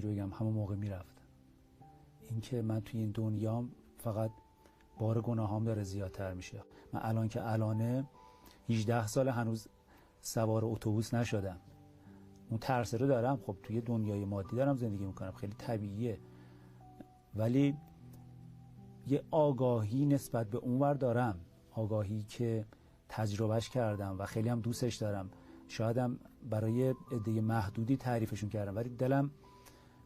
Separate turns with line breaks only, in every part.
رو بگم همون موقع میرفتم. این که من توی این دنیام فقط بار گناهام داره زیادتر میشه. من الان که الانه 18 سال هنوز سوار اتوبوس نشدم. اون ترس رو دارم، خب توی دنیای مادی دارم زندگی میکنم، خیلی طبیعیه، ولی یه آگاهی نسبت به اونور دارم، آگاهی که تجربهش کردم و خیلی هم دوستش دارم. شایدم برای عده محدودی تعریفشون کردم، ولی دلم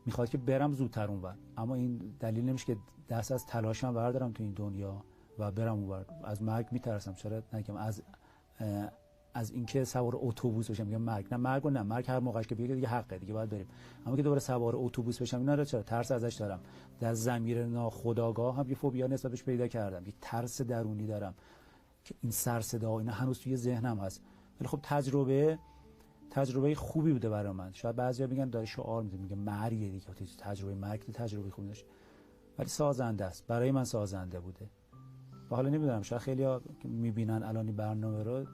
میخواد که برم زودتر اونور، اما این دلیل نمیشه که دست از تلاشم بردارم تو این دنیا و برم اونور. از مرگ میترسم، چرا نگم از اینکه سوار اتوبوس بشم. میگم مرگ نه، مرگ هر موقعش که بگه دیگه حقه، دیگه باید بریم. اما که دوباره سوار اتوبوس بشم، اینا رو چرا ترس ازش دارم. در ضمیر ناخودآگاه هم یه فوبیا نسبتش پیدا کردم، یه ترس درونی دارم که این سر صدا اینا هنوز توی ذهنم هست. ولی خب تجربه خوبی بوده برای من. شاید بعضیا بگن داره شعار میده، میگه مرگ دیگه، تجربه مرگ تجربه خوبی داشت، ولی سازنده است. برای من سازنده بوده. و حالا نمیدونم، شاید خیلیا که میبینن الان این برنامه رو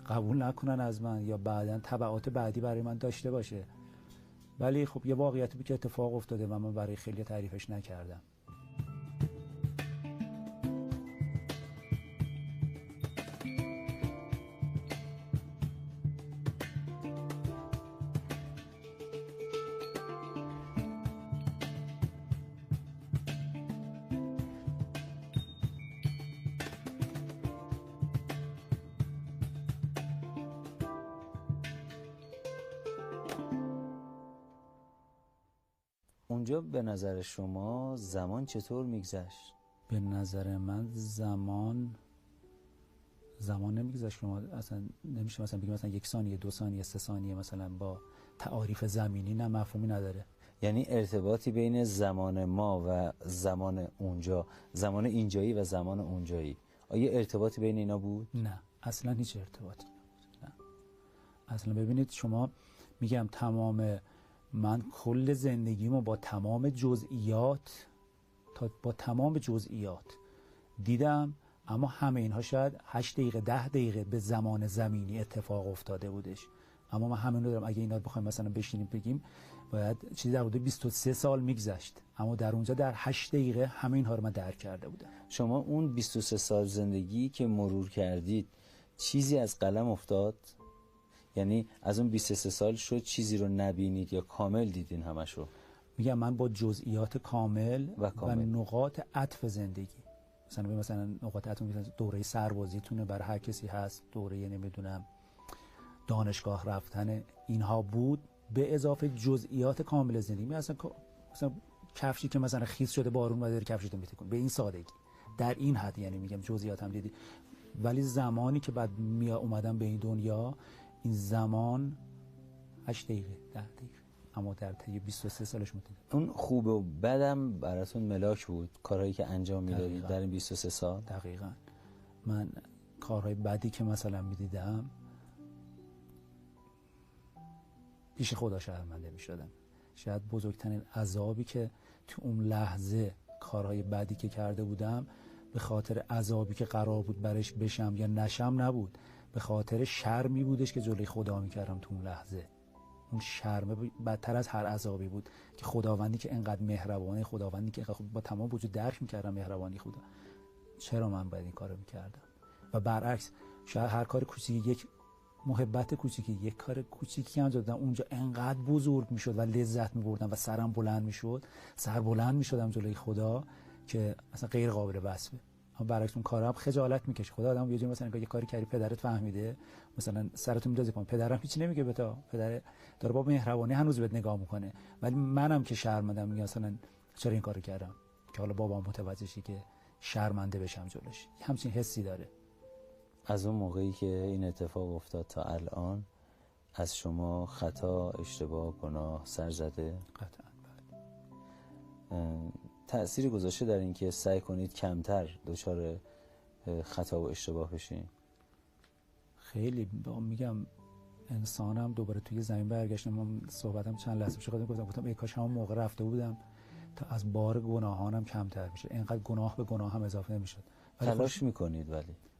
قبول نکنن از من، یا بعداً تبعات بعدی برای من داشته باشه، ولی خب یه واقعیتی بود که اتفاق افتاده و من برای خیلی تعریفش نکردم.
اونجا به نظر شما زمان چطور میگذشت؟
به نظر من زمان نمیگذشت. شما اصلا نمیشه مثلا بگیم مثلا 1 ثانیه 2 ثانیه 3 ثانیه مثلا با تعاریف زمینی نه مفهومی نداره.
یعنی ارتباطی بین زمان ما و زمان اونجا، زمان اینجایی و زمان اونجایی، آیا ارتباطی بین اینا بود؟
نه اصلا هیچ ارتباطی نبود. نه اصلا. ببینید شما، میگم من کل زندگیمو با تمام جزئیات دیدم، اما همه اینها شاید 8 دقیقه 10 دقیقه به زمان زمینی اتفاق افتاده بودش، اما من همین رو دارم. اگه اینا بخوایم مثلا بشینیم بگیم باید چیزی در حدود 23 سال میگذشت، اما در اونجا در 8 دقیقه همه اینها رو من درک کرده بودم.
شما اون 23 سال زندگی که مرور کردید چیزی از قلم افتاد؟ یعنی از اون 23 سال شد چیزی رو نبینید یا کامل دیدین همش رو؟
میگم من با جزئیات کامل و نقاط عطف زندگی، مثلا نقاط عطف، مثلا دوره سربازیتونه برای هر کسی هست، دوره نمیدونم دانشگاه رفتن، اینها بود به اضافه جزئیات کامل زندگی. مثلا کفشی که مثلا خیس شده بارون اومده کفشتو میتکون، به این سادگی، در این حد. یعنی میگم جزئیات هم دیدی، ولی زمانی که بعد اومدم به این دنیا، این زمان 8 دقیقه 10 دقیقه، اما در طی 23 سالش متدید.
اون خوب و بدم براتون ملاک بود کارهایی که انجام میدادید در این 23 سال؟
دقیقاً. من کارهای بدی که مثلا میدیدم پیش خدا شرمنده میشدم. شاید بزرگترین عذابی که تو اون لحظه کارهای بدی که کرده بودم به خاطر عذابی که قرار بود برش بشم یا نشم نبود، به خاطر شرمی بودش که جلوی خدا میکردم تو اون لحظه. اون شرمه بدتر از هر عذابی بود که خداوندی که انقدر مهربانه، خداوندی که با تمام وجود درک میکردم مهربانی خدا، چرا من باید این کارو میکردم؟ و برعکس شاید هر کار کوچیکی، یک محبت کوچیکی، یک کار کوچیکی انجام دادم، اونجا انقدر بزرگ میشد و لذت میبردم و سرم بلند میشد، سربلند میشدم جلوی خدا که اصلا غیر قابل وصفه. اما برعکس اون کارا هم خجالت میکشه. خدا آدمو یه جوری مثلا یه کاری کردی پدرت فهمیده، مثلا سرتو میندازی پایین، پدرم هیچ نمیگه به تو، پدر داره با مهربانی هنوز بهت نگاه میکنه، ولی منم که شرمندم میگم مثلا چرا این کارو کردم، که حالا بابام متوجه شه که شرمنده بشم جلوش. همچین حسی داره.
از اون موقعی که این اتفاق افتاد تا الان از شما خطا، اشتباه، گناه سر زده؟
قطعاً.
تأثیری گذاشته در این که سعی کنید کمتر دچار خطا و اشتباه بشین؟
خیلی میگم انسانم دوباره توی زمین برگشتم. من صحبتم چند لحظه پیش گفتم ای کاش همون موقع رفته بودم تا از بار گناهانم کمتر بشه، اینقدر گناه به گناه هم اضافه نمیشد.
تلاش میکنید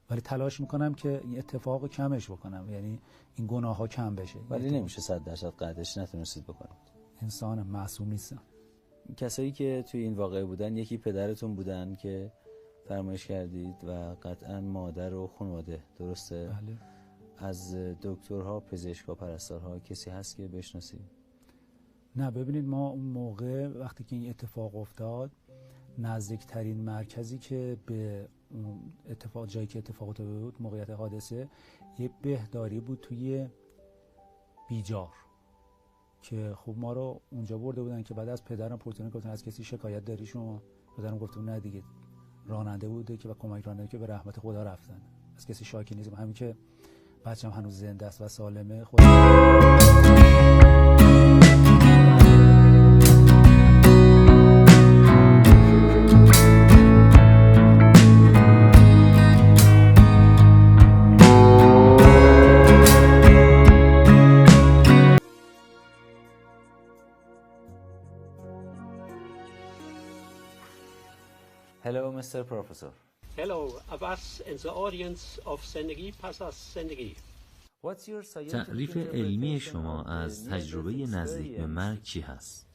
ولی تلاش میکنم که این اتفاق کمش بکنم، یعنی این گناه ها کم بشه.
ولی نمیشه 100% قدش نتونستید بکنید.
انسان معصوم نیستن.
کسایی که توی این واقعه بودن، یکی پدرتون بودن که فرمایش کردید و قطعا مادر و خانواده، درسته؟
بله.
از دکترها، پزشکا، پرستارها کسی هست که بشناسی؟
نه، ببینید ما اون موقع وقتی که این اتفاق افتاد، نزدیکترین مرکزی که به جایی که اتفاق افتاده بود، موقعیت حادثه، یه بهداری بود توی بیجار که خب ما رو اونجا برده بودن که بعد از پدرم پرسیدن گفتن از کسی شکایت داری شما؟ پدرم گفت نه دیگه، راننده بوده که و کمک راننده که به رحمت خدا رفتن، از کسی شاکی نیستم، همین که بچه‌م هنوز زنده است و سالمه.
Hello, Mr. Professor.
Hello, Abbas and the audience of زندگی پس از زندگی.
تعریف علمی شما از تجربه نزدیک به مرگ چی هست؟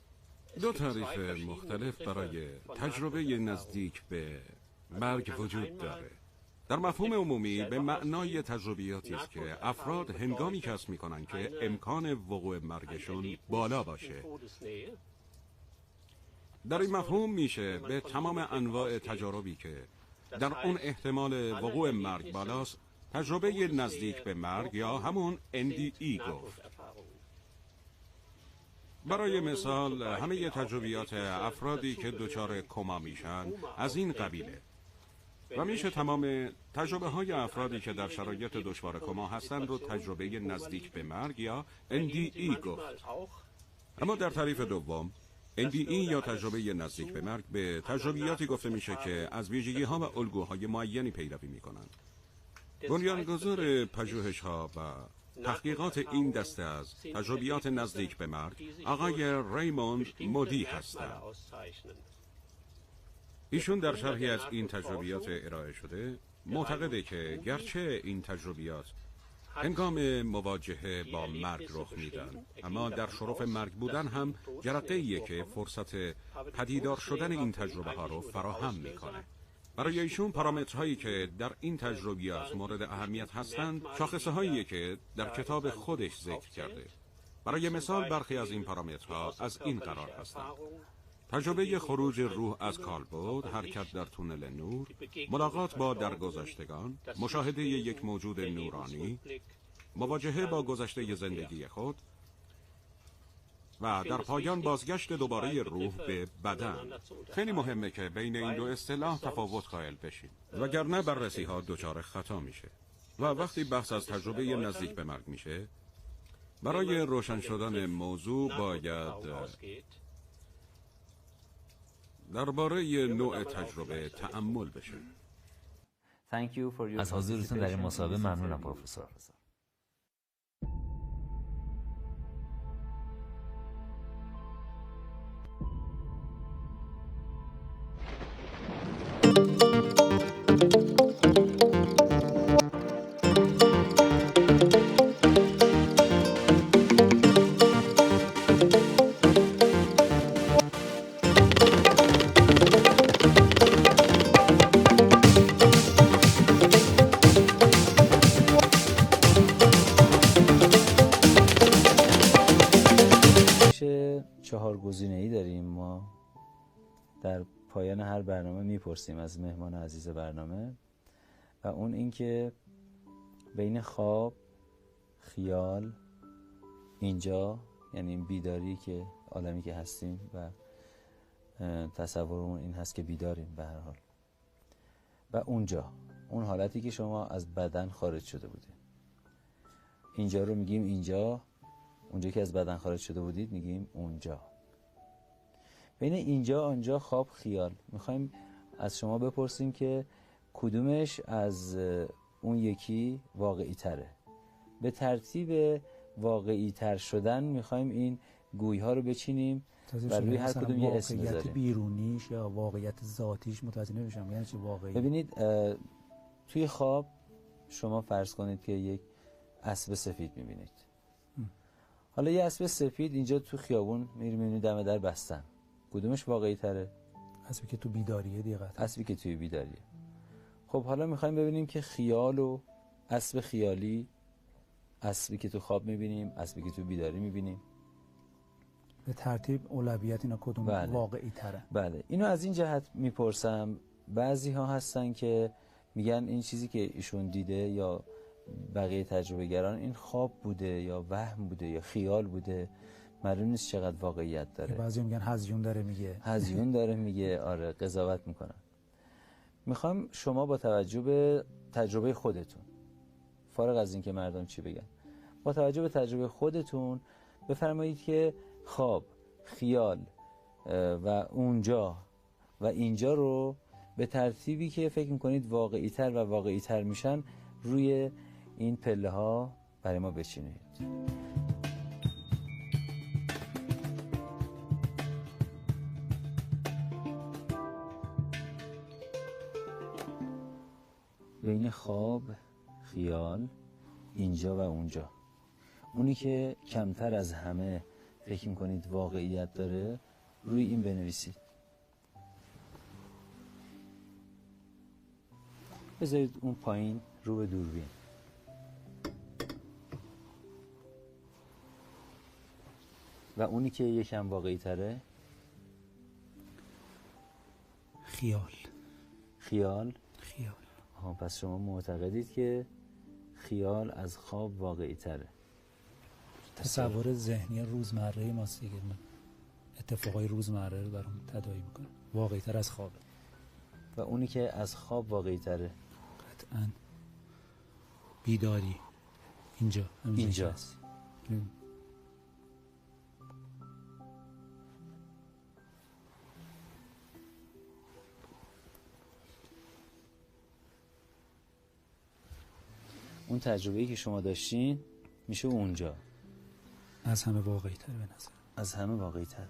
دو تعریف مختلف برای تجربه نزدیک به مرگ وجود داره. در مفهوم عمومی به معنای تجربیاتی است که افراد هنگامی کسب می‌کنند که امکان وقوع مرگشون بالا باشه. در این مفهوم میشه به تمام انواع تجاربی که در اون احتمال وقوع مرگ بالاست تجربه نزدیک به مرگ یا همون NDE گفت. برای مثال همه تجربیات افرادی که دچار کما میشن از این قبیله و میشه تمام تجربه های افرادی که در شرایط دشوار کما هستند رو تجربه نزدیک به مرگ یا NDE گفت. اما در تعریف دوم NDE یا تجربه نزدیک به مرگ به تجربیاتی گفته میشه که از ویژگی ها و الگوهای معینی پیروی میکنند. بنیانگذار پژوهش‌ها و تحقیقات این دسته از تجربیات نزدیک به مرگ آقای ریموند مودی هستند. ایشون در شرحی از این تجربیات ارائه شده معتقده که گرچه این تجربیات هنگام مواجهه با مرگ رخ میدن، اما در شرف مرگ بودن هم جرقه‌ایه که فرصت پدیدار شدن این تجربه ها رو فراهم میکنه. برای ایشون پارامترهایی که در این تجربیات مورد اهمیت هستند شاخصه هاییه که در کتاب خودش ذکر کرده. برای مثال برخی از این پارامترها از این قرار هستند: تجربه خروج روح از کالبد، حرکت در تونل نور، ملاقات با درگذشتگان، مشاهده یک موجود نورانی، مواجهه با گذشته زندگی خود و در پایان بازگشت دوباره روح به بدن. خیلی مهمه که بین این دو اصطلاح تفاوت قائل بشیم، وگرنه بررسی ها دچار خطا میشه. و وقتی بحث از تجربه نزدیک به مرگ میشه، برای روشن شدن موضوع باید درباره نوع تجربه تأمل بشه.
از حضورتون در این مصاحبه ممنونم پروفسور.
چهار گزینه‌ای داریم. ما در پایان هر برنامه میپرسیم از مهمان عزیز برنامه و اون این که بین خواب، خیال، اینجا یعنی این بیداری که عالمی که هستیم و تصورمون این هست که بیداریم به هر حال، و اونجا اون حالتی که شما از بدن خارج شده بودید، اینجا رو میگیم اینجا، اونجا که از بدن خارج شده بودید میگیم اونجا. بین اینجا، آنجا، خواب، خیال میخوایم از شما بپرسیم که کدومش از اون یکی واقعی تره. به ترتیب واقعی تر شدن میخوایم این گوی ها رو بچینیم و روی هر کدوم یه اسم بذاریم.
واقعیت بیرونیش یا واقعیت ذاتیش متوجه نمیشم یعنی چی واقعی.
ببینید توی خواب شما فرض کنید که یک اسب سفید میبینید. حالا یه اسب سفید اینجا تو خیابون می‌بینی دم در بستن، کدومش واقعی تره؟
اسبی که تو بیداریه دیگه.
اسبی که توی بیداریه. خب حالا میخوایم ببینیم که خیال و اسب خیالی، اسبی که تو خواب میبینیم، اسبی که تو بیداری میبینیم،
به ترتیب اولویت اینا کدوم واقعی تره؟
بله، اینو از این جهت میپرسم. بعضی ها هستن که میگن این چیزی که ایشون دیده یا بقیه تجربه گران این خواب بوده یا وهم بوده یا خیال بوده، معلوم نیست چقدر واقعیت داره.
بعضی میگن هزیون داره میگه.
هزیون داره میگه، آره، قضاوت میکنن. میخوام شما با توجه به تجربه خودتون، فارغ از این که مردم چی بگن، با توجه به تجربه خودتون بفرمایید که خواب، خیال و اونجا و اینجا رو به ترتیبی که فکر میکنید واقعی تر و واقعی تر میشن روی این پله ها برای ما بچینید. بین خواب، خیال، اینجا و اونجا، اونی که کمتر از همه فکر میکنید واقعیت داره روی این بنویسید. بذارید اون پایین رو به دوربین. و اونی که یکم واقعی تره؟
خیال.
خیال؟
خیال.
پس شما معتقدید که خیال از خواب واقعی تره؟
تصور ذهنی روزمره ماست دیگه، اتفاقای روزمره رو برام تداعی میکنه، واقعی تر از خوابه.
و اونی که از خواب واقعی تره؟
قطعاً بیداری. اینجا هست.
اون تجربه‌ای که شما داشتین میشه اونجا
از همه واقعی تر به نظر.
از همه واقعی تر.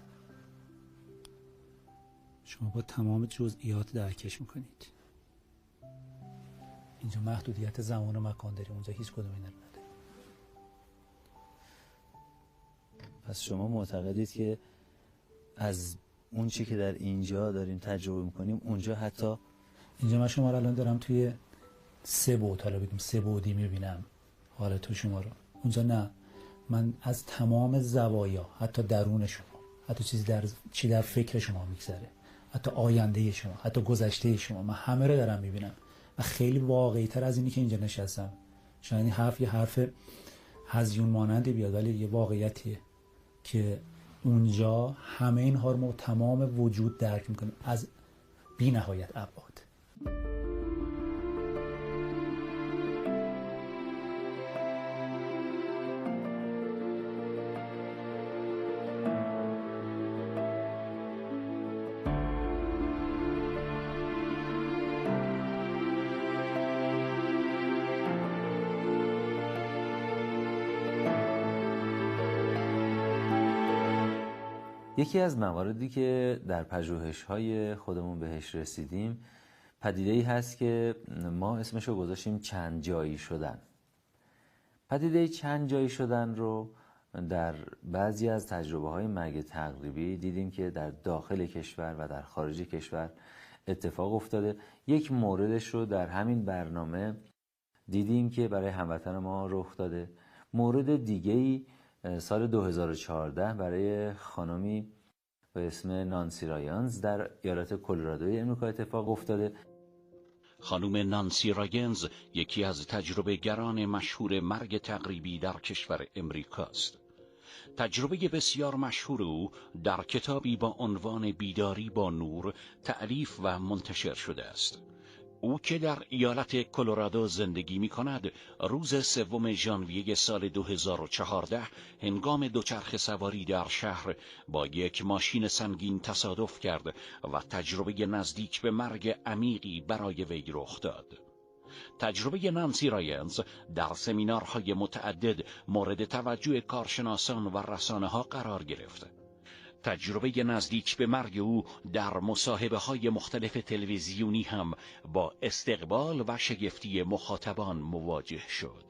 شما با تمام جزئیات درکش میکنید. اینجا محدودیت زمان و مکان داریم، اونجا هیچ کدوم اینا نداریم.
پس شما معتقدید که از اون چی که در اینجا داریم تجربه میکنیم اونجا حتی
اینجا من شما رو الان دارم توی 3 بعد، حالا بگیم 3 بعدی میبینم حالا تو شما رو، اونجا نه، من از تمام زوایا، حتی درون شما، حتی چی در فکر شما میگذره، حتی آینده شما، حتی گذشته شما، من همه رو دارم میبینم و خیلی واقعی تر از اینی که اینجا نشستم. شاید این حرف یه حرف هزیون مانندی بیاد، ولی یه واقعیتیه که اونجا همه اینها رو ما تمام وجود درک میکنیم از بی نهایت ابعاد.
یکی از مواردی که در پژوهش‌های خودمون بهش رسیدیم پدیده‌ای هست که ما اسمشو گذاشتیم چند جایی شدن. پدیده چند جایی شدن رو در بعضی از تجربه‌های مرگ تقریبی دیدیم که در داخل کشور و در خارج کشور اتفاق افتاده. یک موردش رو در همین برنامه دیدیم که برای هموطن ما رخ داده. مورد دیگه‌ای سال 2014 برای خانمی به اسم نانسی رایانز در ایالت کلرادوی امریکا اتفاق افتاده.
خانم نانسی رایانز یکی از تجربه گران مشهور مرگ تقریبی در کشور امریکاست. تجربه بسیار مشهور او در کتابی با عنوان بیداری با نور تألیف و منتشر شده است. او که در ایالت کلرادو زندگی می کند، روز 3 ژانویه سال 2014 هنگام دوچرخه سواری در شهر با یک ماشین سنگین تصادف کرد و تجربه نزدیک به مرگ عمیقی برای وی رخ داد. تجربه نانسی رایانز در سمینارهای متعدد مورد توجه کارشناسان و رسانه‌ها قرار گرفت. تجربه نزدیک به مرگ او در مصاحبه‌های مختلف تلویزیونی هم با استقبال و شگفتی مخاطبان مواجه شد.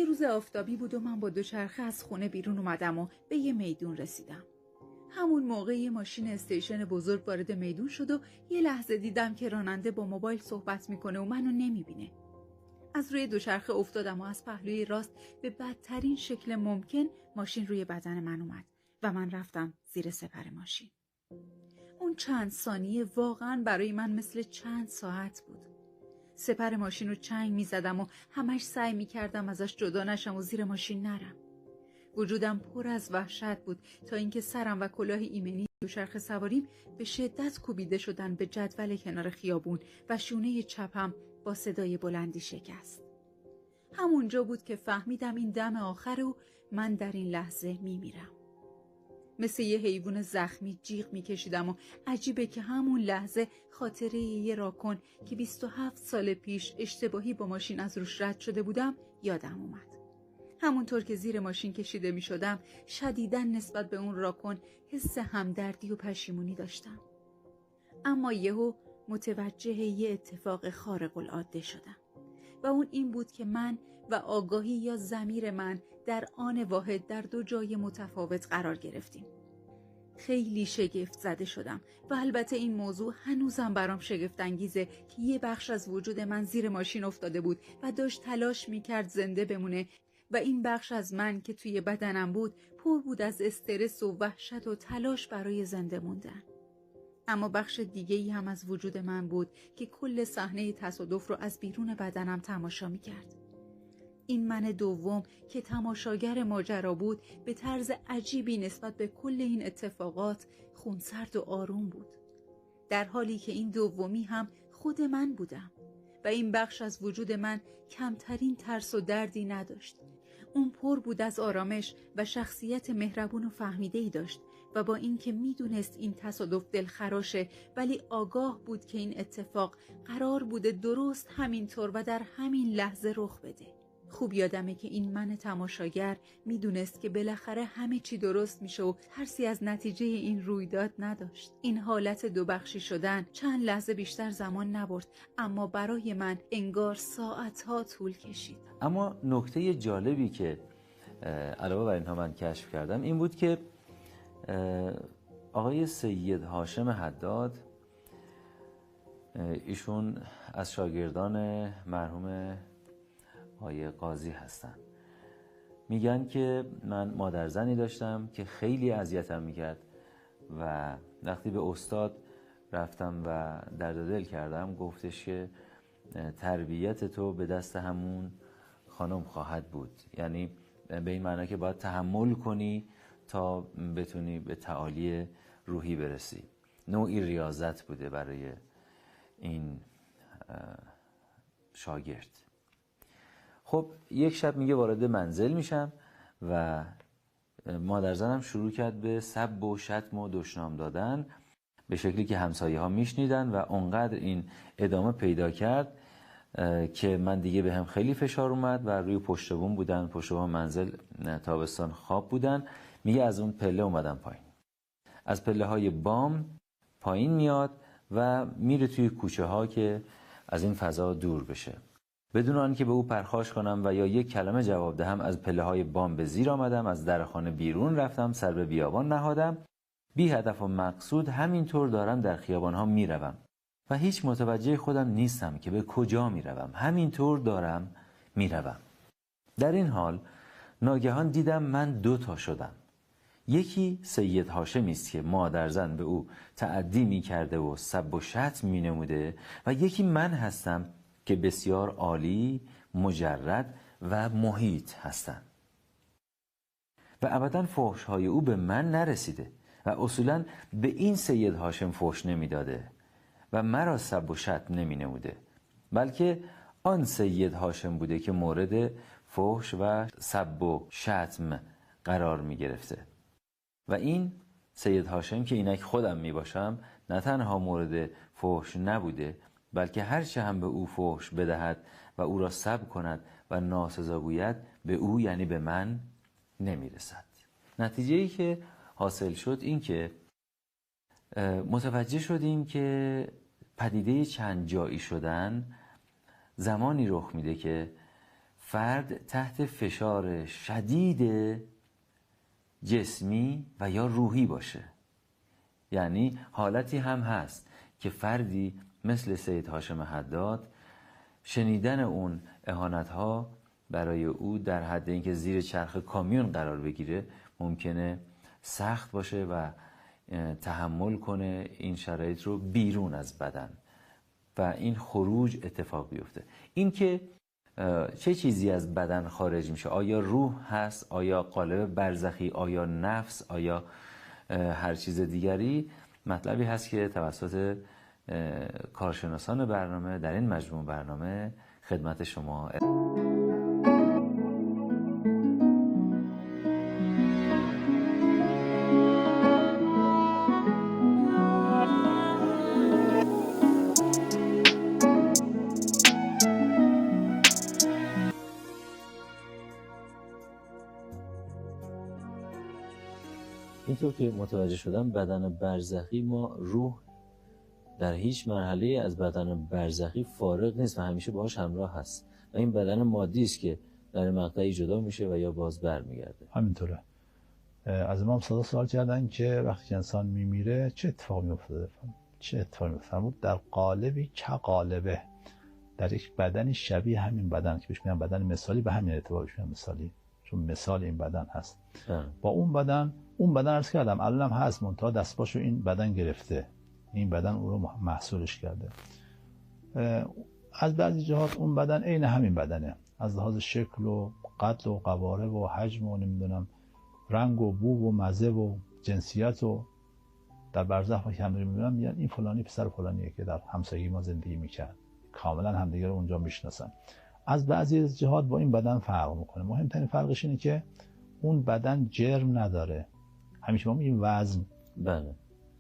یه روز آفتابی بود و من با دوچرخه از خونه بیرون اومدم و به یه میدون رسیدم. همون موقع یه ماشین استیشن بزرگ وارد میدون شد و یه لحظه دیدم که راننده با موبایل صحبت میکنه و منو نمیبینه. از روی دوچرخه افتادم و از پهلوی راست به بدترین شکل ممکن ماشین روی بدن من اومد و من رفتم زیر سپر ماشین. اون چند ثانیه واقعا برای من مثل چند ساعت بود. سپر ماشین رو چنگ میزدم و همش سعی میکردم ازش جدا نشم و زیر ماشین نرم. وجودم پر از وحشت بود تا اینکه سرم و کلاه ایمنی دوچرخه سواریم به شدت کوبیده شدن به جدول کنار خیابون و شونه چپم با صدای بلندی شکست. همونجا بود که فهمیدم این دم آخر و من در این لحظه میمیرم. مثل یه حیوان زخمی جیغ میکشیدم و عجیبه که همون لحظه خاطره یه راکن که 27 سال پیش اشتباهی با ماشین از روش رد شده بودم یادم اومد. همونطور که زیر ماشین کشیده میشدم شدیداً نسبت به اون راکن حس همدردی و پشیمونی داشتم. اما یهو متوجه یه اتفاق خارق العاده شدم و اون این بود که من و آگاهی یا ضمیر من در آن واحد در دو جای متفاوت قرار گرفتیم. خیلی شگفت زده شدم و البته این موضوع هنوزم برام شگفت انگیزه که یه بخش از وجود من زیر ماشین افتاده بود و داشت تلاش میکرد زنده بمونه و این بخش از من که توی بدنم بود پر بود از استرس و وحشت و تلاش برای زنده موندن. اما بخش دیگه‌ای هم از وجود من بود که کل صحنه تصادف رو از بیرون بدنم تماشا می‌کرد. این من دوم که تماشاگر ماجرا بود به طرز عجیبی نسبت به کل این اتفاقات خونسرد و آروم بود. در حالی که این دومی هم خود من بودم و این بخش از وجود من کمترین ترس و دردی نداشت. اون پر بود از آرامش و شخصیت مهربون و فهمیده‌ای داشت و با اینکه میدونست این تصادف دلخراشه ولی آگاه بود که این اتفاق قرار بوده درست همینطور و در همین لحظه رخ بده. خوب یادمه که این من تماشاگر میدونست که بالاخره همه چی درست میشه و ترسی از نتیجه این رویداد نداشت. این حالت دو بخشی شدن چند لحظه بیشتر زمان نبرد اما برای من انگار ساعتها طول کشید.
اما نکته جالبی که علاوه بر اینها من کشف کردم این بود که آقای سید هاشم حداد، ایشون از شاگردان مرحوم آقای قاضی هستن. میگن که من مادرزنی داشتم که خیلی اذیتم میکرد و وقتی به استاد رفتم و درد دل کردم گفتش که تربیت تو به دست همون خانم خواهد بود، یعنی به این معنی که باید تحمل کنی تا بتونی به تعالی روحی برسی. نوعی ریاضت بوده برای این شاگرد. خب یک شب میگه وارد منزل میشم و مادرزنم شروع کرد به سب و شتم و دشنام دادن به شکلی که همسایه ها میشنیدن و اونقدر این ادامه پیدا کرد که من دیگه به هم خیلی فشار اومد و روی پشت بوم بودن، پشت بوم منزل تابستان خواب بودن. میگه از اون پله اومدم پایین، از پله های بام پایین میاد و میره توی کوچه ها که از این فضا دور بشه. بدون آنکه به او پرخاش کنم و یا یک کلمه جواب دهم از پله های بام به زیر آمدم، از در خانه بیرون رفتم، سر به بیابان نهادم. بی هدف و مقصود همینطور دارم در خیابان ها میروم و هیچ متوجه خودم نیستم که به کجا میروم. همینطور دارم میروم. در این حال ناگهان دیدم من 2 تا شدم. یکی سید هاشمی است که مادرزن به او تعدی میکرده و سب و شتم مینموده و یکی من هستم که بسیار عالی، مجرد و محیط هستم و ابدا فحش‌های او به من نرسیده و اصولا به این سید هاشم فحش نمیداده و مرا سب و شتم نمینموده، بلکه آن سید هاشم بوده که مورد فحش و سب و شتم قرار می گرفته و این سید هاشم که اینک خودم می باشم نه تنها مورد فحش نبوده بلکه هر چه هم به او فحش بدهد و او را سب کند و ناسزا گوید به او یعنی به من نمی رسد. نتیجه‌ای که حاصل شد این که متوجه شدیم که پدیده چند جایی شدن زمانی رخ میده که فرد تحت فشار شدید جسمی و یا روحی باشه. یعنی حالتی هم هست که فردی مثل سید هاشم حداد شنیدن اون اهانت‌ها برای او در حد اینکه زیر چرخ کامیون قرار بگیره ممکنه سخت باشه و تحمل کنه این شرایط رو بیرون از بدن و این خروج اتفاق بیفته. این که چه چیزی از بدن خارج میشه، آیا روح هست، آیا قالب برزخی، آیا نفس، آیا هر چیز دیگری، مطلبی هست که توسط کارشناسان برنامه در این مجموع برنامه خدمت شما اینطور که متوجه شدم بدن برزخی ما روح در هیچ مرحله از بدن برزخی فارغ نیست و همیشه باهاش همراه هست و این بدن مادی است که در مقطعی جدا میشه و یا باز برمیگرده.
همینطوره. از امام صادق سوال کردن که وقتی انسان میمیره چه اتفاقی میفته؟ چه اتفاقی میفته؟ در قالبی که قالبه، در یک بدنی شبیه همین بدن که بهش میگن بدن مثالی، به همین اعتبار بهش میگن مثالی چون مثال این بدن هست. با اون بدن عرض کردم الان هم هست، منتها دستباشو این بدن گرفته، این بدن او رو محصولش کرده. از بعضی جهات اون بدن عین همین بدنه، از لحاظ شکل و قد و قواره و حجم و نمیدونم رنگ و بو و مزه و جنسیت و در برزخ که همدیگه میبینن میگن این فلانی پسر فلانیه که در همسایگی ما زندگی میکرد، کاملا همدیگه رو اونجا میشناسن. از بعضی جهات با این بدن فرق میکنه. مهمترین فرقش اینه که اون بدن جرم نداره. همیشه ما میگیم وزن،
بله،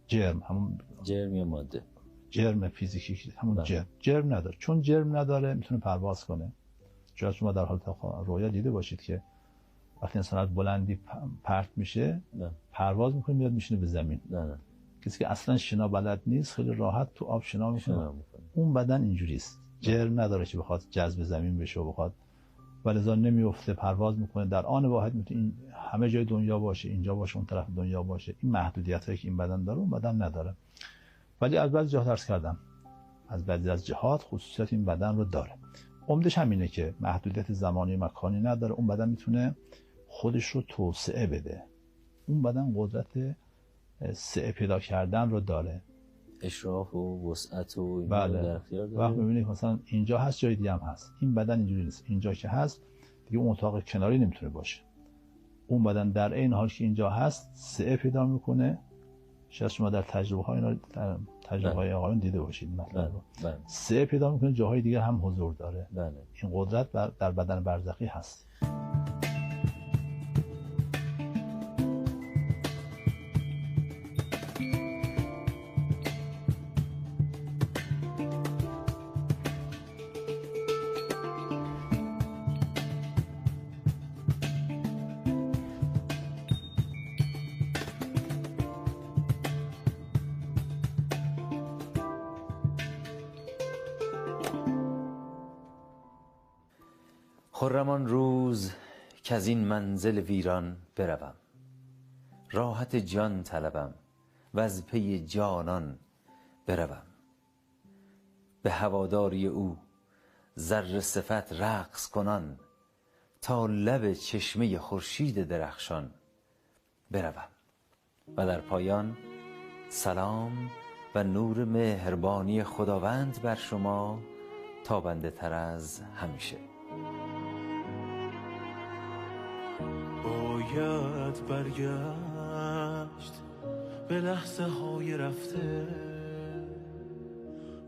جرم، همون
جرم یا ماده،
جرم فیزیکی، همون جرم نداره. چون جرم نداره میتونه پرواز کنه. شاید شما در حالت رویا دیده باشید که وقتی انسان از بلندی پرت میشه پرواز میکنه میاد میشینه به زمین. کسی که اصلا شنا بلد نیست خیلی راحت تو آب شنا میکنه. اون بدن اینجوریست، جرم نداره که بخواد جذب زمین بشه و بخواد، ولذا نمیفته، پرواز میکنه در آن واحد، میتونه این همه جای دنیا باشه، اینجا باشه، اون طرف دنیا باشه. این محدودیت هایی که این بدن داره اون بدن نداره. ولی از بعضی جهات عرض کردم از بعضی از جهات خصوصیت این بدن رو داره. عمدش همینه که محدودیت زمانی مکانی نداره. اون بدن میتونه خودش رو توسعه بده. اون بدن قدرت سعه پیدا کردن رو داره،
اشراف و وسعت و این
بله.
در اختیار داره.
وقت می‌بینید مثلا اینجا هست جای دیگه هم هست. این بدن اینجوری نیست، اینجا که هست دیگه اون اتاق کناری نمیتونه باشه. اون بدن در این حال که اینجا هست سعه پیدا میکنه. شاید شما در تجربه های آقایون دیده باشید مثلا سعه پیدا میکنه، جاهای دیگه هم حضور داره. این قدرت در بدن برزخی هست.
خرمان روز که از این منزل ویران بروم، راحت جان طلبم و از پی جانان بروم. به هواداری او ذره صفت رقص کنان، تا لب چشمه خورشید درخشان بروم. و در پایان سلام و نور مهربانی خداوند بر شما تابنده تر از همیشه.
باید برگشت به لحظه های رفته،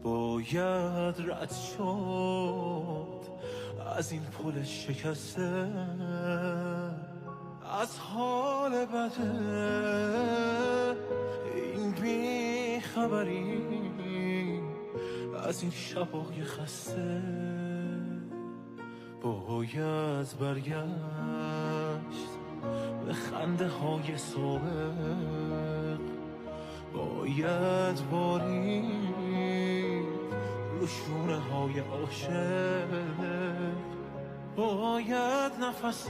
باید رد شد از این پل شکسته، از حال بده این بی خبری، از این شبای خسته. باید برگشت به خنده های سابق، باید بارید رو شونه های عاشق، باید نفس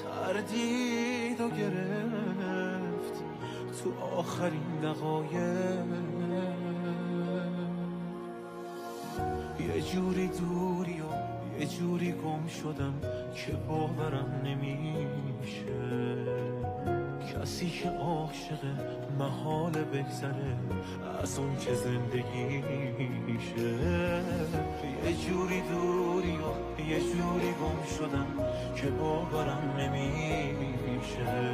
تردیدو گرفت تو آخرین دقایق. یه جوری دوری و یه جوری گم شدم که باورم نمیشه. کسی که عاشقه محاله بگذره از اون که زندگیشه. یه جوری دوری و یه جوری گم شدم که باورم نمیشه.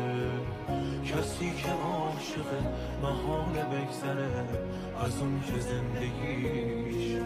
کسی که عاشقه محاله بگذره از اون که زندگیشه.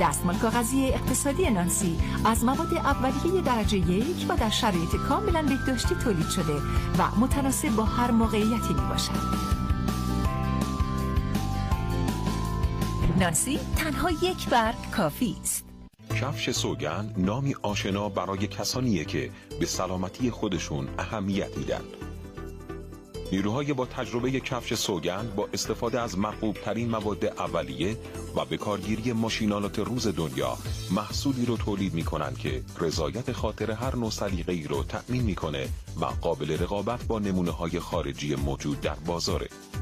دستمال کاغذی اقتصادی نانسی از مواد اولیه درجه 1 و در شرایط کاملا بهداشتی تولید شده و متناسب با هر موقعیتی می باشد. نانسی تنها یک برگ کافی است.
کفش سوگند نامی آشنا برای کسانیه که به سلامتی خودشون اهمیت میدن. نیروهای با تجربه کفش سوگند با استفاده از مرغوب ترین مواد اولیه و به کارگیری ماشینالات روز دنیا محصولی رو تولید میکنن که رضایت خاطر هر نوع سلیقه‌ای رو تأمین میکنه و قابل رقابت با نمونه‌های خارجی موجود در بازاره.